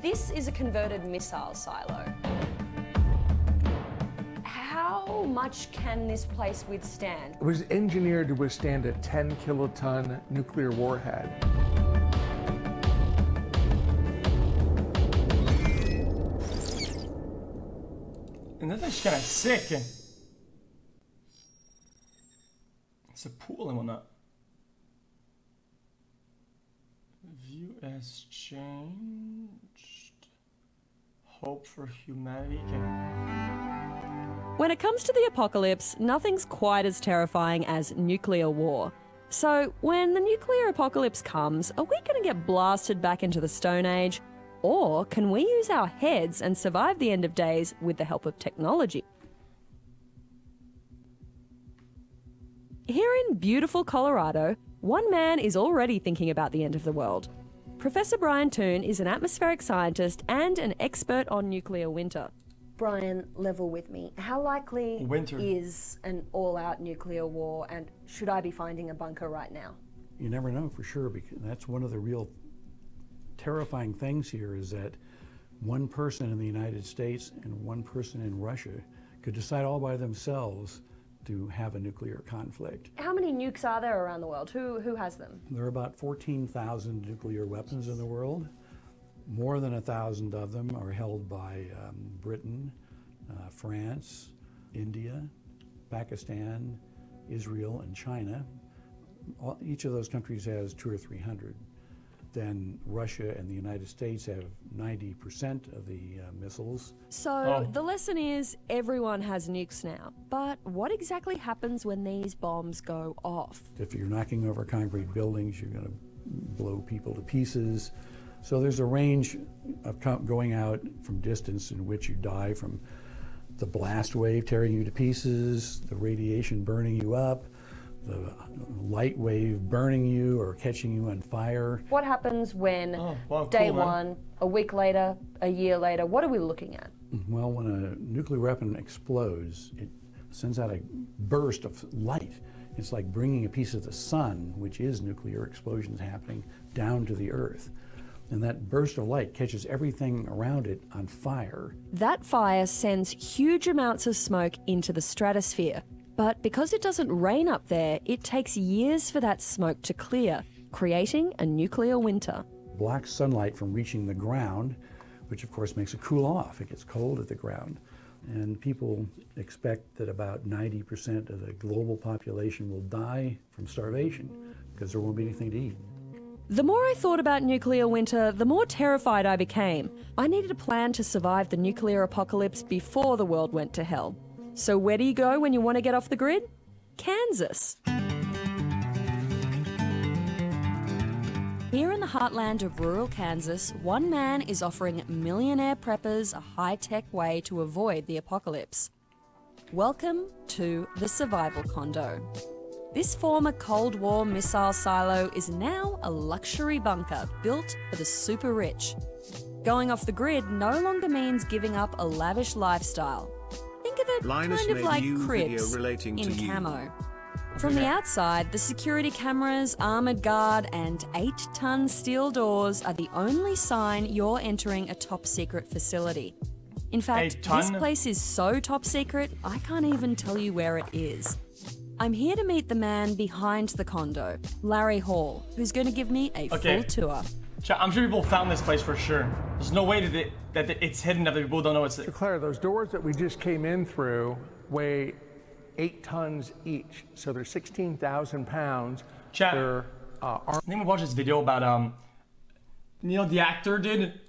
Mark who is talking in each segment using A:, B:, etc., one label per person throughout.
A: this is a converted missile silo. How much can this place withstand?
B: It was engineered to withstand a 10-kiloton nuclear warhead.
C: And that's actually kind of sick. It's a pool and whatnot. View as changed. Hope for humanity.
A: When it comes to the apocalypse, nothing's quite as terrifying as nuclear war. So, when the nuclear apocalypse comes, are we going to get blasted back into the Stone Age? Or can we use our heads and survive the end of days with the help of technology? Here in beautiful Colorado, one man is already thinking about the end of the world. Professor Brian Toon is an atmospheric scientist and an expert on nuclear winter. Brian, level with me. How likely is an all-out nuclear war, and should I be finding a bunker right now?
D: You never know for sure, because that's one of the real terrifying things here, is that one person in the United States and one person in Russia could decide all by themselves to have a nuclear conflict.
A: How many nukes are there around the world? Who has them?
D: There are about 14,000 nuclear weapons in the world. More than 1,000 of them are held by Britain, France, India, Pakistan, Israel, and China. Each of those countries has 200 or 300. Then Russia and the United States have 90% of the missiles.
A: So the lesson is everyone has nukes now. But what exactly happens when these bombs go off?
D: If you're knocking over concrete buildings, you're going to blow people to pieces. So there's a range of going out from distance in which you die from the blast wave tearing you to pieces, the radiation burning you up, the light wave burning you or catching you on fire.
A: What happens when day one, a week later, a year later, what are we looking at?
D: Well, when a nuclear weapon explodes, it sends out a burst of light. It's like bringing a piece of the sun, which is nuclear explosions happening, down to the earth. And that burst of light catches everything around it on fire. That
A: fire sends huge amounts of smoke into the stratosphere. But because it doesn't rain up there, it takes years for that smoke to clear, creating a nuclear winter.
D: Blocks sunlight from reaching the ground, which of course makes it cool off. It gets cold at the ground. And people expect that about 90% of the global population will die from starvation because there won't be anything to eat.
A: The more I thought about nuclear winter, the more terrified I became. I needed a plan to survive the nuclear apocalypse before the world went to hell. So where do you go when you want to get off the grid? Kansas. Here in the heartland of rural Kansas, one man is offering millionaire preppers a high-tech way to avoid the apocalypse. Welcome to the Survival Condo. This former Cold War missile silo is now a luxury bunker built for the super rich. Going off the grid no longer means giving up a lavish lifestyle. Think of it kind of like Cribs in camo. From the outside, the security cameras, armoured guard and 8-ton steel doors are the only sign you're entering a top-secret facility. In fact, this place is so top secret, I can't even tell you where it is. I'm here to meet the man behind the condo, Larry Hall, who's going to give me a full tour.
C: I'm sure people found this place for sure. There's no way that it's hidden that people don't know it's there.
B: So Claire, those doors that we just came in through weigh 8 tons each, so they're 16,000 pounds.
C: Chat, let me watch this video about, you know, the actor did?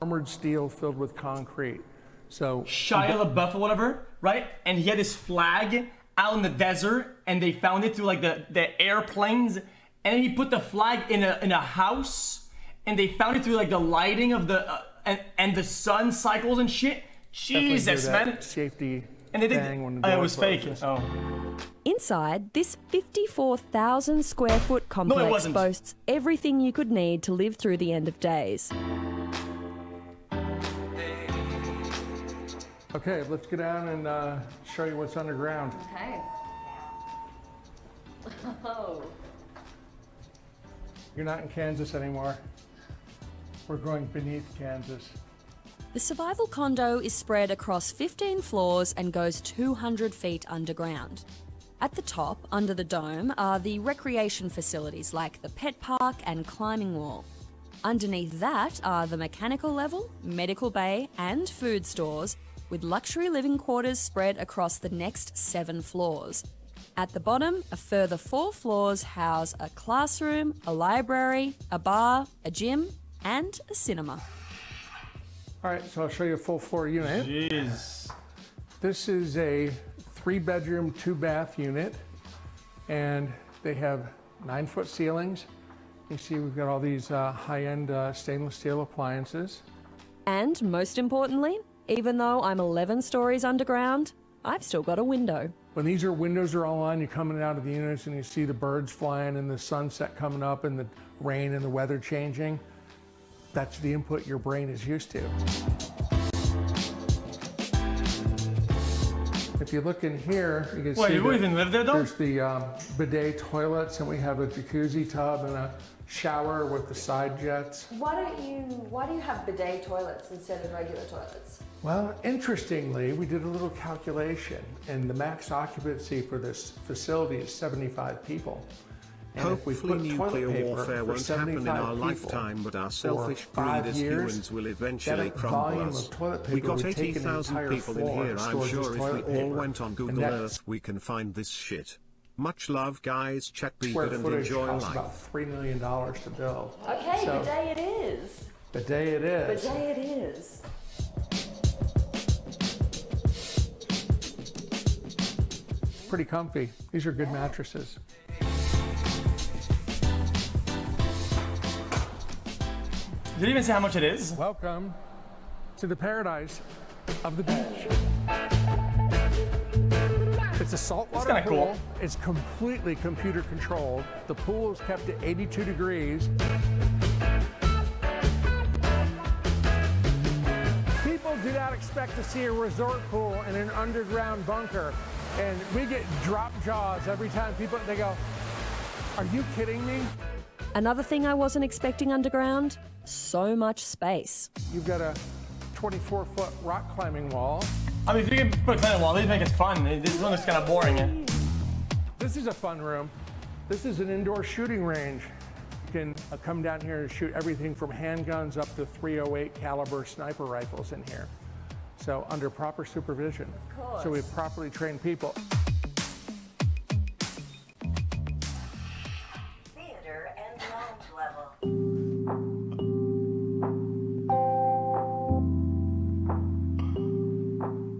B: Armored steel filled with concrete. So
C: Shia LaBeouf or whatever, right? And he had this flag out in the desert, and they found it through like the airplanes, and then he put the flag in a house, and they found it through like the lighting of the and the sun cycles and shit. Jesus, man.
B: Safety.
C: And they did. It was fake. Oh.
A: Inside, this 54,000 square foot complex boasts everything you could need to live through the end of days.
B: Okay, let's get down and show you what's underground.
A: Okay. Oh.
B: You're not in Kansas anymore. We're going beneath Kansas.
A: The survival condo is spread across 15 floors and goes 200 feet underground. At the top, under the dome, are the recreation facilities like the pet park and climbing wall. Underneath that are the mechanical level, medical bay, and food stores, with luxury living quarters spread across the next 7 floors. At the bottom, a further 4 floors house a classroom, a library, a bar, a gym, and a cinema.
B: All right, so I'll show you a full floor unit.
C: Jeez.
B: This is a 3-bedroom, 2-bath unit, and they have 9-foot ceilings. You see we've got all these high-end stainless steel appliances.
A: And most importantly, even though I'm 11 stories underground, I've still got a window.
B: When these windows are all on, you're coming out of the units and you see the birds flying and the sunset coming up and the rain and the weather changing. That's the input your brain is used to. If you look in here, you can see
C: you even live there though?
B: There's the bidet toilets, and we have a jacuzzi tub and a shower with the side jets.
A: Why do you have bidet toilets instead of regular toilets?
B: Well, interestingly, we did a little calculation, and the max occupancy for this facility is 75 people. And if we
E: Hopefully
B: put toilet
E: nuclear
B: paper
E: warfare
B: for
E: won't happen in
B: 75
E: our
B: people
E: lifetime, but our
B: for
E: selfish
B: 5
E: greed as
B: years,
E: humans will eventually
B: that volume
E: crumble us.
B: of toilet paper
E: We got
B: would take an
E: 80,000
B: entire
E: people in
B: floor
E: here.
B: and
E: I'm
B: store
E: sure
B: just
E: if
B: toilet
E: we all
B: paper.
E: went on
B: And
E: Google
B: that's-
E: Earth, we can find this shit. Much love, guys. Check, be
B: Square
E: good, and
B: footage
E: enjoy
B: costs
E: life.
B: about $3 million to build.
A: Okay,
B: So-
A: bidet it is.
B: The day it is.
A: Bidet it is.
B: Pretty comfy. These are good mattresses.
C: Did you even say how much it is?
B: Welcome to the paradise of the beach. It's a saltwater
C: That's kinda
B: pool.
C: cool.
B: It's completely computer controlled. The pool is kept at 82 degrees. People do not expect to see a resort pool in an underground bunker. And we get drop jaws every time they go, "Are you kidding me?"
A: Another thing I wasn't expecting underground, so much space.
B: You've got a 24-foot rock climbing wall.
C: I mean, if you can put a climbing wall, they make it fun. This one is kind of boring.
B: This is a fun room. This is an indoor shooting range. You can come down here and shoot everything from handguns up to .308 caliber sniper rifles in here. So under proper supervision.
A: Of course.
B: So we have properly trained people.
F: Theater and lounge level.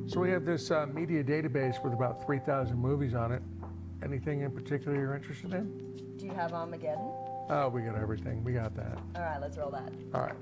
B: So we have this media database with about 3,000 movies on it. Anything in particular you're interested in?
A: Do you have Armageddon?
B: Oh, we got everything. We got that.
A: All right, let's roll that.
B: All right.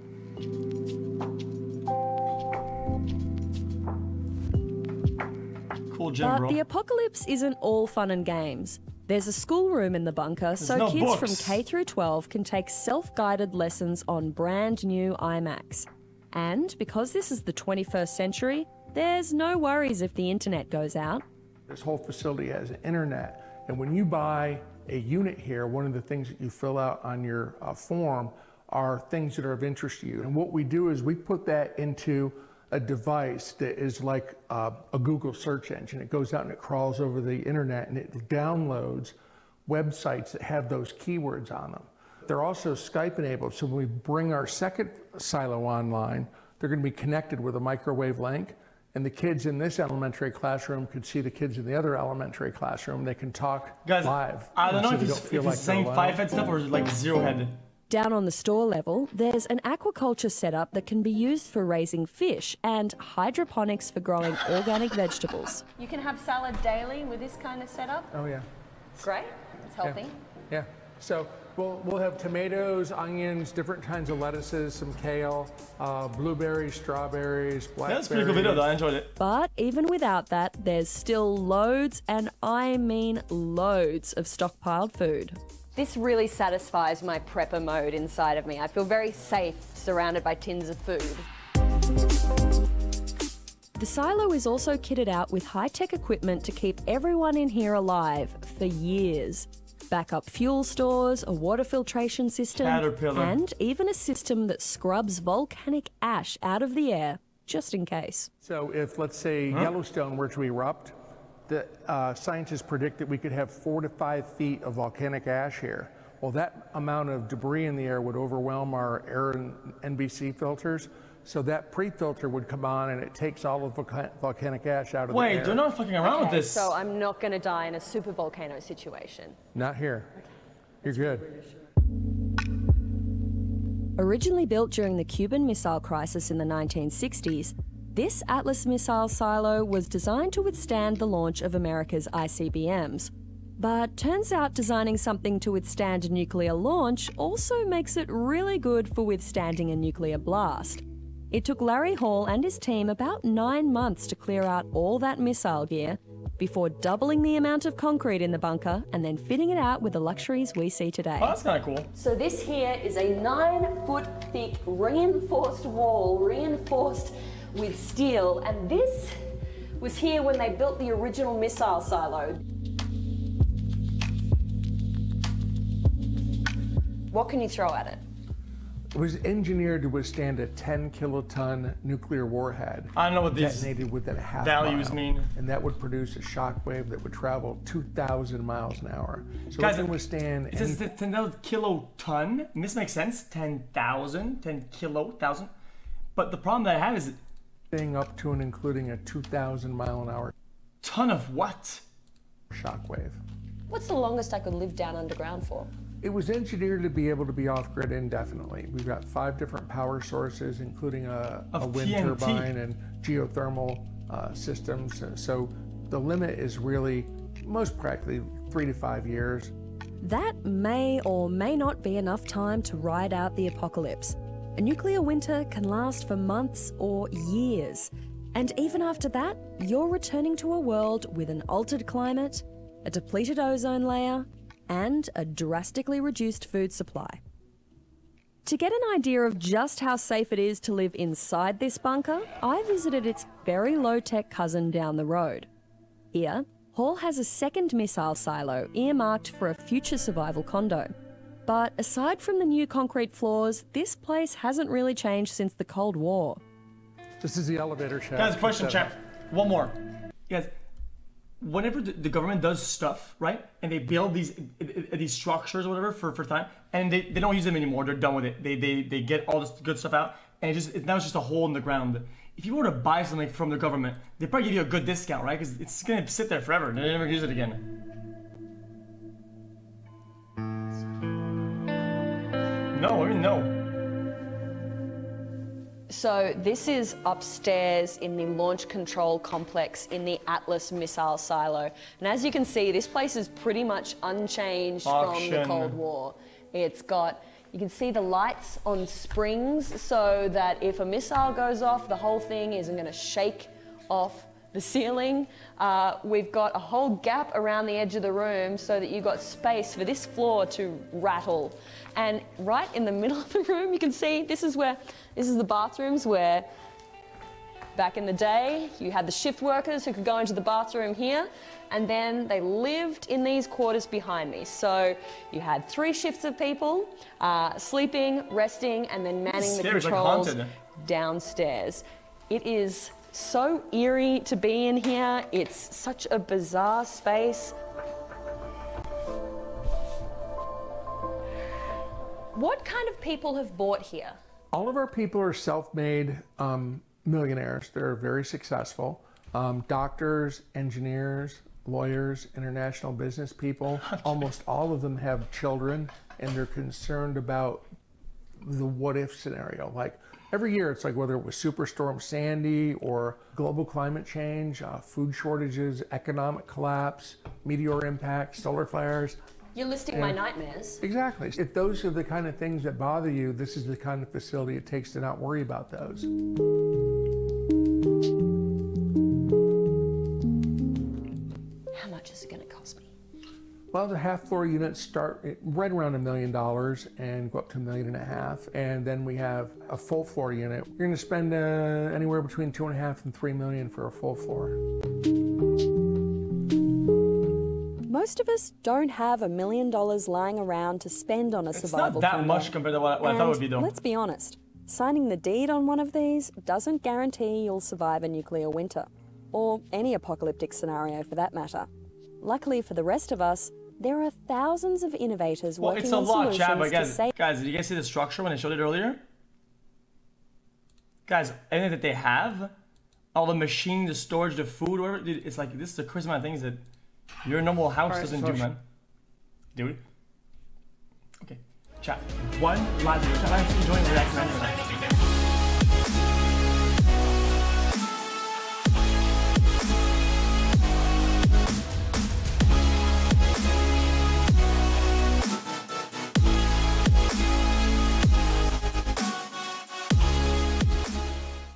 C: Cool gym,
A: But
C: bro.
A: the apocalypse isn't all fun and games. There's a schoolroom in the bunker, so
C: no
A: kids from
C: books.
A: K through 12 can take self-guided lessons on brand new iMacs. And because this is the 21st century, there's no worries if the internet goes out.
B: This whole facility has an internet, and when you buy a unit here, one of the things that you fill out on your form are things that are of interest to you. And what we do is we put that into a device that is like a Google search engine. It goes out and it crawls over the internet and it downloads websites that have those keywords on them. They're also Skype enabled, so when we bring our second silo online, they're going to be connected with a microwave link. And the kids in this elementary classroom could see the kids in the other elementary classroom. They can talk
C: Guys,
B: live.
C: I don't know
B: so
C: if
B: they
C: it's,
B: feel
C: if
B: like
C: it's saying
B: they're
C: 5-head stuff or like 0-head.
A: Down on the store level, there's an aquaculture setup that can be used for raising fish and hydroponics for growing organic vegetables. You can have salad daily with this kind of setup.
B: Oh yeah,
A: Great. It's healthy.
B: yeah. So we'll have tomatoes, onions, different kinds of lettuces, some kale, blueberries, strawberries, blackberries.
C: That's a pretty cool video though, I enjoyed it.
A: But even without that, there's still loads, and I mean loads, of stockpiled food. This really satisfies my prepper mode inside of me. I feel very safe surrounded by tins of food. The silo is also kitted out with high-tech equipment to keep everyone in here alive for years. backup fuel stores, a water filtration system,
C: Caterpillar.
A: and even a system that scrubs volcanic ash out of the air, just in case.
B: So if, let's say, Yellowstone were to erupt, the scientists predict that we could have 4 to 5 feet of volcanic ash here. Well, that amount of debris in the air would overwhelm our air and NBC filters. So that pre-filter would come on and it takes all of volcanic ash out of the air.
C: Wait, they're not fucking around with this.
A: So I'm not going to die in a super volcano situation.
B: Not here. You're good.
A: Originally built during the Cuban Missile Crisis in the 1960s, this Atlas missile silo was designed to withstand the launch of America's ICBMs. But turns out designing something to withstand a nuclear launch also makes it really good for withstanding a nuclear blast. It took Larry Hall and his team about 9 months to clear out all that missile gear before doubling the amount of concrete in the bunker and then fitting it out with the luxuries we see today.
C: Oh, that's kind of cool.
A: So this here is a 9-foot thick reinforced wall, reinforced with steel, and this was here when they built the original missile silo. What can you throw at it?
B: It was engineered to withstand a 10-kiloton nuclear warhead.
C: I don't know what these
B: detonated within a half
C: values
B: mile,
C: mean.
B: and that would produce a shock wave that would travel 2,000 miles an hour. So
C: Guys,
B: it can withstand.
C: It says 10,000 kiloton. And this makes sense. 10,000, 10 kiloton. But the problem that I have is
B: anything up to and including a 2,000 mile an hour
C: ton of what?
B: shock wave.
A: What's the longest I could live down underground for?
B: It was engineered to be able to be off-grid indefinitely. We've got 5 different power sources, including a wind
C: TNT.
B: turbine and geothermal systems. So the limit is really, most practically, 3 to 5 years.
A: That may or may not be enough time to ride out the apocalypse. A nuclear winter can last for months or years. And even after that, you're returning to a world with an altered climate, a depleted ozone layer, and a drastically reduced food supply. To get an idea of just how safe it is to live inside this bunker, I visited its very low-tech cousin down the road. Here, Hall has a second missile silo earmarked for a future survival condo. But aside from the new concrete floors, this place hasn't really changed since the Cold War.
B: This is the elevator shaft.
C: Guys, question, chat. One more. Guys, whenever the government does stuff, right, and they build these structures or whatever for time, and they don't use them anymore, they're done with it. They get all this good stuff out, and now it's just a hole in the ground. If you were to buy something from the government, they'd probably give you a good discount, right? Because it's gonna sit there forever. They're never gonna use it again. No, I mean no.
A: So this is upstairs in the launch control complex in the Atlas missile silo. And as you can see, this place is pretty much unchanged from the Cold War. It's got, you can see the lights on springs so that if a missile goes off, the whole thing isn't going to shake off the ceiling. We've got a whole gap around the edge of the room so that you've got space for this floor to rattle. And right in the middle of the room, you can see this is the bathrooms where back in the day, you had the shift workers who could go into the bathroom here, and then they lived in these quarters behind me. So you had 3 shifts of people sleeping, resting, and then manning the controls downstairs. It is so eerie to be in here. It's such a bizarre space. What kind of people have bought here?
B: All of our people are self-made millionaires. They're very successful. Doctors, engineers, lawyers, international business people. Almost all of them have children, and they're concerned about the what-if scenario. Like every year, it's like whether it was Superstorm Sandy or global climate change, food shortages, economic collapse, meteor impact, solar flares.
A: You're listing my nightmares.
B: Exactly. If those are the kind of things that bother you, this is the kind of facility it takes to not worry about those.
A: How much is it going to cost me?
B: Well, the half-floor units start right around $1 million and go up to $1.5 million. And then we have a full-floor unit. You're going to spend anywhere between $2.5 and $3 million for a full floor.
A: most of us don't have $1 million lying around to spend on a
C: It's
A: survival
C: not that
A: condo.
C: much compared to what I thought it would be, though.
A: Let's be honest, signing the deed on one of these doesn't guarantee you'll survive a nuclear winter, or any apocalyptic scenario for that matter. Luckily for the rest of us, there are thousands of innovators
C: Well,
A: working
C: it's a
A: on
C: lot,
A: solutions
C: chat, but
A: to save.
C: guys, did you guys see the structure when I showed it earlier? Guys, anything that they have, all the machines, the storage, the food, whatever, dude, it's like, this is the crazy amount of things that your normal house doesn't do, man. Dude. Okay, chat. One last video. Chat, I'm enjoying the reaction.